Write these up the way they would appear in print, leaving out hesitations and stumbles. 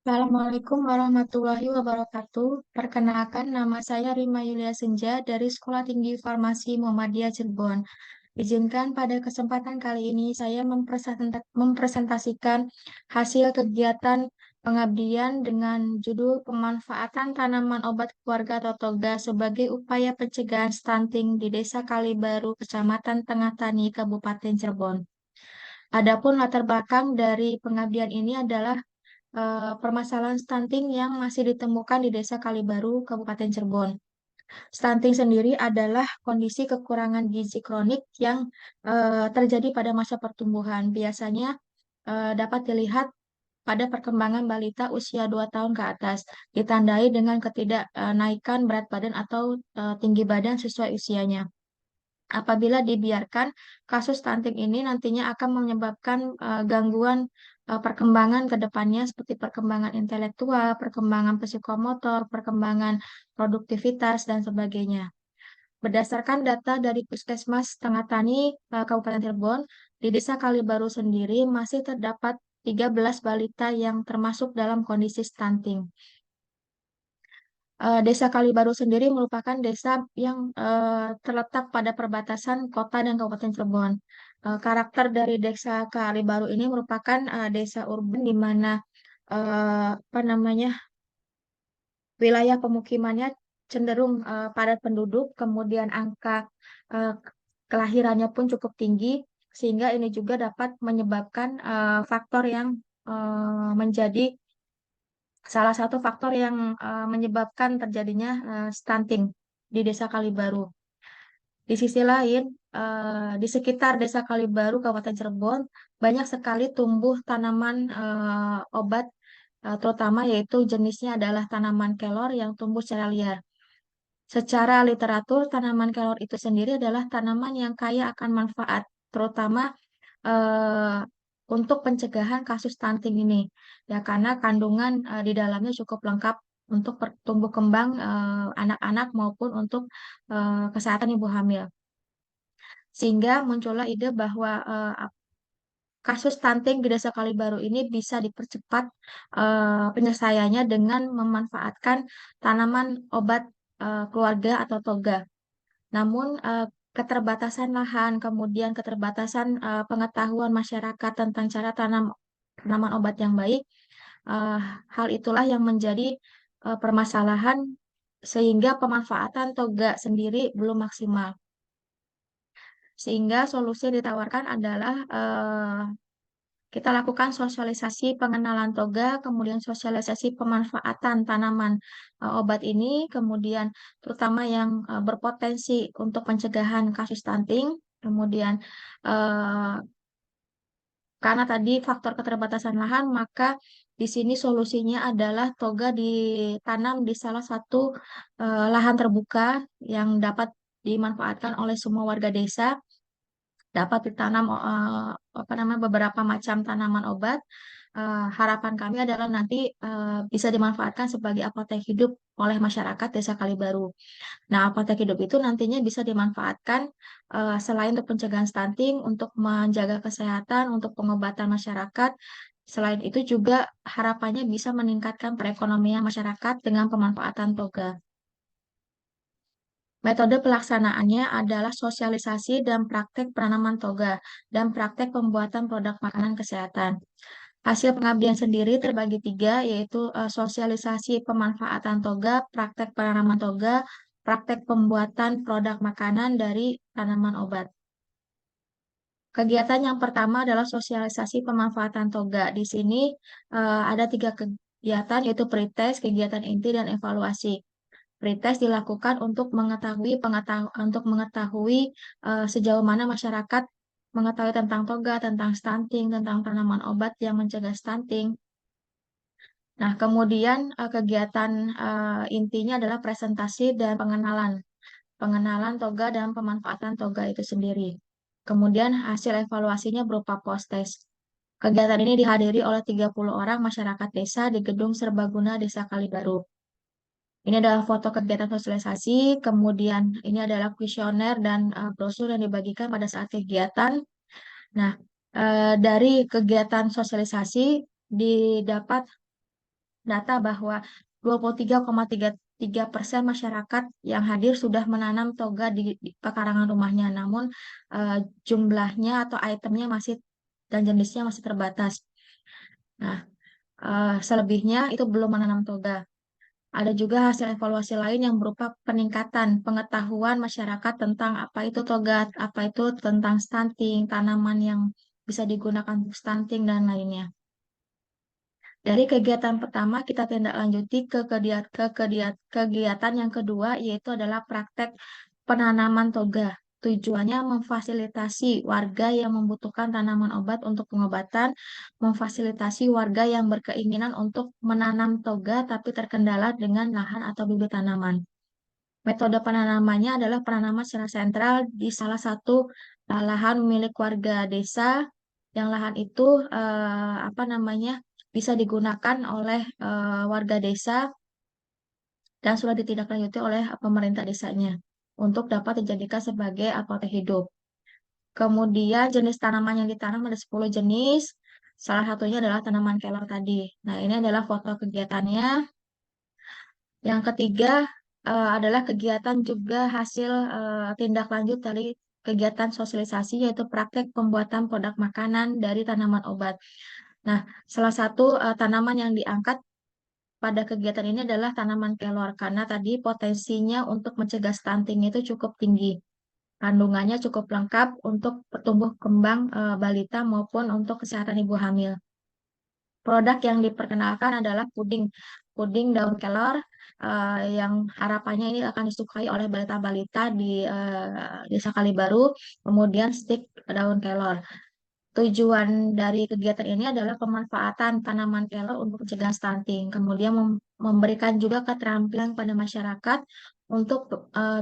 Assalamualaikum warahmatullahi wabarakatuh. Perkenalkan, nama saya Rima Yulia Senja dari Sekolah Tinggi Farmasi Muhammadiyah Cirebon. Izinkan pada kesempatan kali ini saya mempresentasikan hasil kegiatan pengabdian dengan judul Pemanfaatan Tanaman Obat Keluarga atau Toga sebagai upaya pencegahan stunting di Desa Kalibaru, Kecamatan Tengah Tani, Kabupaten Cirebon. Adapun latar belakang dari pengabdian ini adalah permasalahan stunting yang masih ditemukan di Desa Kalibaru, Kabupaten Cirebon. Stunting sendiri adalah kondisi kekurangan gizi kronik yang terjadi pada masa pertumbuhan. Biasanya dapat dilihat pada perkembangan balita usia 2 tahun ke atas, ditandai dengan ketidaknaikan berat badan atau tinggi badan sesuai usianya. Apabila dibiarkan, kasus stunting ini nantinya akan menyebabkan gangguan perkembangan ke depannya seperti perkembangan intelektual, perkembangan psikomotor, perkembangan produktivitas, dan sebagainya. Berdasarkan data dari Puskesmas Tengah Tani, Kabupaten Cirebon, di Desa Kalibaru sendiri masih terdapat 13 balita yang termasuk dalam kondisi stunting. Desa Kalibaru sendiri merupakan desa yang terletak pada perbatasan kota dan Kabupaten Cirebon. Karakter dari desa Kalibaru ini merupakan desa urban di mana apa namanya wilayah pemukimannya cenderung padat penduduk, kemudian angka eh, kelahirannya pun cukup tinggi, sehingga ini juga dapat menyebabkan faktor yang menjadi salah satu faktor yang menyebabkan terjadinya stunting di Desa Kalibaru. Di sisi lain, di sekitar Desa Kalibaru, Kabupaten Cirebon, banyak sekali tumbuh tanaman obat, terutama yaitu jenisnya adalah tanaman kelor yang tumbuh secara liar. Secara literatur, tanaman kelor itu sendiri adalah tanaman yang kaya akan manfaat, terutama eh, untuk pencegahan kasus stunting ini. Ya, karena kandungan di dalamnya cukup lengkap untuk tumbuh kembang anak-anak maupun untuk kesehatan ibu hamil. Sehingga muncullah ide bahwa kasus stunting di Desa Kalibaru ini bisa dipercepat penyelesaiannya dengan memanfaatkan tanaman obat keluarga atau toga. Namun keterbatasan lahan, kemudian keterbatasan pengetahuan masyarakat tentang cara tanam tanaman obat yang baik, eh, hal itulah yang menjadi permasalahan sehingga pemanfaatan toga sendiri belum maksimal. Sehingga solusi yang ditawarkan adalah kita lakukan sosialisasi pengenalan toga, kemudian sosialisasi pemanfaatan tanaman obat ini, kemudian terutama yang berpotensi untuk pencegahan kasus stunting, kemudian eh, karena tadi faktor keterbatasan lahan, maka di sini solusinya adalah toga ditanam di salah satu lahan terbuka yang dapat dimanfaatkan oleh semua warga desa, dapat ditanam apa namanya beberapa macam tanaman obat. Harapan kami adalah nanti bisa dimanfaatkan sebagai apotek hidup oleh masyarakat Desa Kalibaru. Nah, apotek hidup itu nantinya bisa dimanfaatkan selain untuk pencegahan stunting, untuk menjaga kesehatan, untuk pengobatan masyarakat. Selain itu juga harapannya bisa meningkatkan perekonomian masyarakat dengan pemanfaatan toga. Metode pelaksanaannya adalah sosialisasi dan praktek penanaman toga dan praktek pembuatan produk makanan kesehatan. Hasil pengabdian sendiri terbagi tiga, yaitu sosialisasi pemanfaatan toga, praktek penanaman toga, praktek pembuatan produk makanan dari tanaman obat. Kegiatan yang pertama adalah sosialisasi pemanfaatan toga. Di sini ada tiga kegiatan, yaitu pretest, kegiatan inti, dan evaluasi. Pretest dilakukan untuk mengetahui sejauh mana masyarakat mengetahui tentang toga, tentang stunting, tentang tanaman obat yang mencegah stunting. Nah, kemudian kegiatan intinya adalah presentasi dan pengenalan. Pengenalan toga dan pemanfaatan toga itu sendiri. Kemudian hasil evaluasinya berupa post-test. Kegiatan ini dihadiri oleh 30 orang masyarakat desa di Gedung Serbaguna Desa Kalibaru. Ini adalah foto kegiatan sosialisasi, kemudian ini adalah kuesioner dan brosur yang dibagikan pada saat kegiatan. Nah, dari kegiatan sosialisasi didapat data bahwa 23,33% masyarakat yang hadir sudah menanam toga di pekarangan rumahnya. Namun eh, jumlahnya atau itemnya masih dan jenisnya masih terbatas. Nah, selebihnya itu belum menanam toga. Ada juga hasil evaluasi lain yang berupa peningkatan pengetahuan masyarakat tentang apa itu toga, apa itu tentang stunting, tanaman yang bisa digunakan untuk stunting, dan lainnya. Dari kegiatan pertama, kita tindak lanjuti kegiatan yang kedua, yaitu adalah praktek penanaman toga. Tujuannya memfasilitasi warga yang membutuhkan tanaman obat untuk pengobatan, memfasilitasi warga yang berkeinginan untuk menanam toga tapi terkendala dengan lahan atau bibit tanaman. Metode penanamannya adalah penanaman secara sentral di salah satu lahan milik warga desa, yang lahan itu apa namanya bisa digunakan oleh warga desa dan sudah ditindaklanjuti oleh pemerintah desanya untuk dapat dijadikan sebagai apotek hidup. Kemudian jenis tanaman yang ditanam ada 10 jenis. Salah satunya adalah tanaman kelor tadi. Nah, ini adalah foto kegiatannya. Yang ketiga adalah kegiatan juga hasil tindak lanjut dari kegiatan sosialisasi, yaitu praktek pembuatan produk makanan dari tanaman obat. Nah, salah satu tanaman yang diangkat pada kegiatan ini adalah tanaman kelor karena tadi potensinya untuk mencegah stunting itu cukup tinggi. Kandungannya cukup lengkap untuk pertumbuh kembang balita maupun untuk kesehatan ibu hamil. Produk yang diperkenalkan adalah puding, puding daun kelor yang harapannya ini akan disukai oleh balita-balita di Desa Kalibaru, kemudian stik daun kelor. Tujuan dari kegiatan ini adalah pemanfaatan tanaman kelor untuk mencegah stunting, kemudian memberikan juga keterampilan pada masyarakat untuk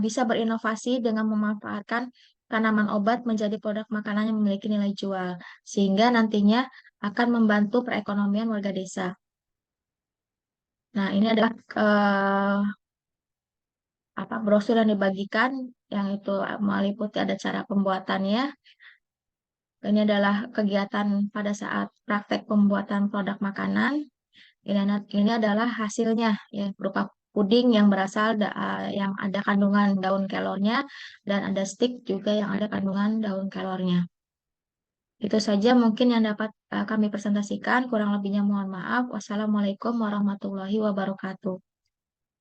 bisa berinovasi dengan memanfaatkan tanaman obat menjadi produk makanan yang memiliki nilai jual, sehingga nantinya akan membantu perekonomian warga desa. Nah, ini adalah apa brosur yang dibagikan, yang itu meliputi ada cara pembuatannya. Ini adalah kegiatan pada saat praktek pembuatan produk makanan. Ini adalah hasilnya ya berupa puding yang yang ada kandungan daun kelornya dan ada stik juga yang ada kandungan daun kelornya. Itu saja mungkin yang dapat kami presentasikan. Kurang lebihnya mohon maaf. Wassalamualaikum warahmatullahi wabarakatuh.